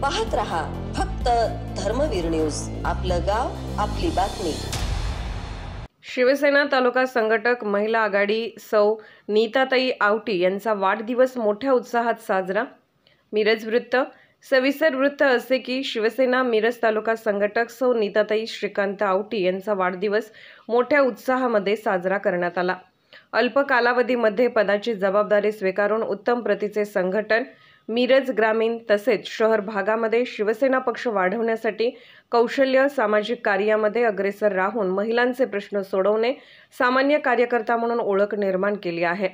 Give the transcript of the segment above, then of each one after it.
पाहत रहा फक्त धर्मवीर न्यूज। आपलं गाव आपली बातमी। शिवसेना तालुका संघटक महिला आघाडी सौ नीताताई आवटी यांचा वाढदिवस मोठ्या उत्साहात साजरा। मिरज वृत्त। सविस्तर वृत्त असे की शिवसेना मिरज तालुका संघटक सौ नीताताई श्रीकांत आवटी यांचा वाढदिवस मोठ्या उत्साहामध्ये साजरा करण्यात आला। अल्प कालावधीमध्ये पदाची जबाबदारी स्वीकारून उत्तम प्रतीचे संघटन मिरज ग्रामीण तसेच शहर भागामध्ये शिवसेना पक्ष वाढवण्यासाठी कौशल्य सामाजिक कार्यामध्ये अग्रेसर राहून महिलांचे प्रश्न सोडवणे सामान्य कार्यकर्ता म्हणून ओळख निर्माण केली आहे।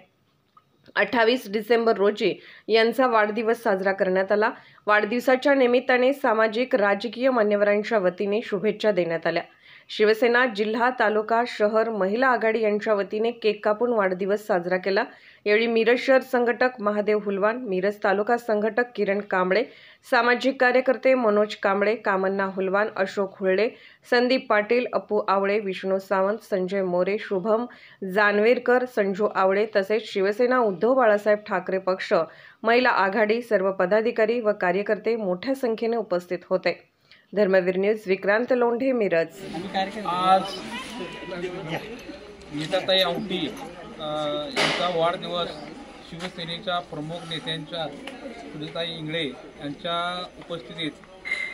28 डिसेंबर रोजी यांचा वाढदिवस साजरा करण्यात आला। वाढदिवसाच्या निमित्ताने सामाजिक राजकीय मान्यवरांच्या वतीने शुभेच्छा देण्यात आल्या। शिवसेना जिल्हा तालुका शहर महिला आघाडी यांच्या वतीने केक कापून वाढदिवस साजरा केला। यावेळी मिरज शहर संघटक महादेव हुलवान, मिरज तालुका संघटक किरण कांबळे, सामाजिक कार्यकर्ते मनोज कांबळे, कामन्ना हुलवान, अशोक हुळडे, संदीप पाटील, अपू आवळे, विष्णू सावंत, संजय मोरे, शुभम जानवेरकर, संजू आवळे तसेच शिवसेना उद्धव बाळासाहेब ठाकरे पक्ष महिला आघाडी सर्व पदाधिकारी व कार्यकर्ते मोठ्या संख्येने उपस्थित होते। धर्मवीर न्यूज विक्रांत लोंढे, मिरज। आज नीताताई आवटी यांचा वाढदिवस शिवसेनेच्या प्रमुख नेत्यांच्या सुनीताताई इंगळे यांच्या उपस्थितीत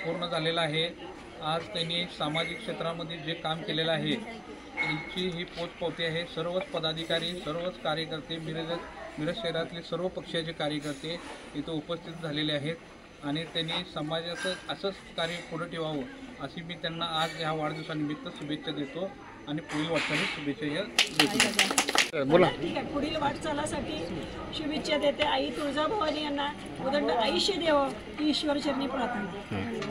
पूर्ण झालेला आहे। आज त्यांनी सामाजिक क्षेत्रामध्ये जे काम केलेलं आहे त्यांची ही पोचपावती आहे। सर्वच पदाधिकारी, सर्वच कार्यकर्ते, मिरज शहरातले सर्व पक्षाचे कार्यकर्ते इथं उपस्थित झालेले आहेत आणि त्यांनी समाजाचं असंच कार्य पुढे ठेवावं अशी मी त्यांना आज ह्या वाढदिवसानिमित्त शुभेच्छा देतो आणि पुढील वाटचाली शुभेच्छा देतो। बोला। पुढील वाटचालीसाठी शुभेच्छा देते। आई तुळजाभवानी यांना उदंड आयुष्य द्यावं ही ईश्वरचरणी प्रार्थना।